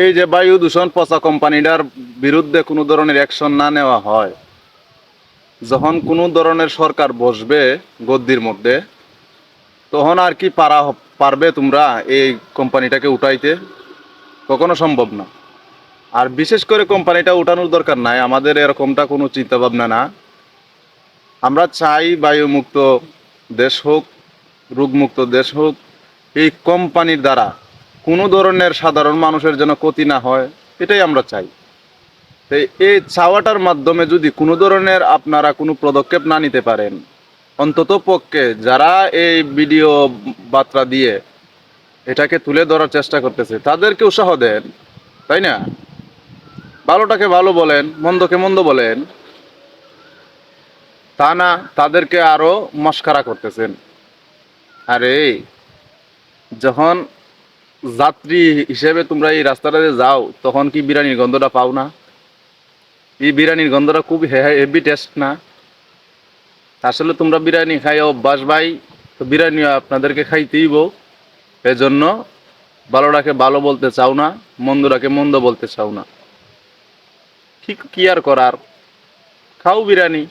এই যে বায়ু দূষণ পচা কোম্পানিটার বিরুদ্ধে কোনো ধরনের অ্যাকশন না নেওয়া হয়, যখন কোনো ধরনের সরকার বসবে গদ্দির মধ্যে, তখন আর কি পারবে তোমরা এই কোম্পানিটাকে উঠাইতে? কখনো সম্ভব না। আর বিশেষ করে কোম্পানিটা উঠানোর দরকার নাই, আমাদের এরকমটা কোনো চিন্তা ভাবনা না। আমরা চাই বায়ুমুক্ত দেশ হোক, রোগমুক্ত দেশ হোক। এই কোম্পানির দ্বারা কোনো ধরনের সাধারণ মানুষের যেন ক্ষতি না হয়, এটাই আমরা চাই। তো এই চাওয়াটার মাধ্যমে যদি কোনো ধরনের আপনারা কোনো পদক্ষেপ না নিতে পারেন, অন্তত পক্ষে যারা এই ভিডিও বার্তা দিয়ে এটাকে তুলে ধরার চেষ্টা করতেছে তাদেরকে উৎসাহ দেন, তাই না? ভালোটাকে ভালো বলেন, মন্দকে মন্দ বলেন, তা না তাদেরকে আরো মস্কারা করতেছেন। আরে যখন যাত্রী হিসেবে তোমরা এই রাস্তাটাতে যাও, তখন কি বিরিয়ানির গন্ধটা পাও না? এই বিরিয়ানির গন্ধটা খুব হেভি টেস্ট না? আসলে তোমরা বিরিয়ানি খাই অভ্যাস ভাই, তো বিরিয়ানি আপনাদেরকে খাইতেইব। এজন্য ভালোটাকে ভালো বলতে চাও না, মন্দটাকে মন্দ বলতে চাও না। কি কি আর করার, খাও বিরিয়ানি।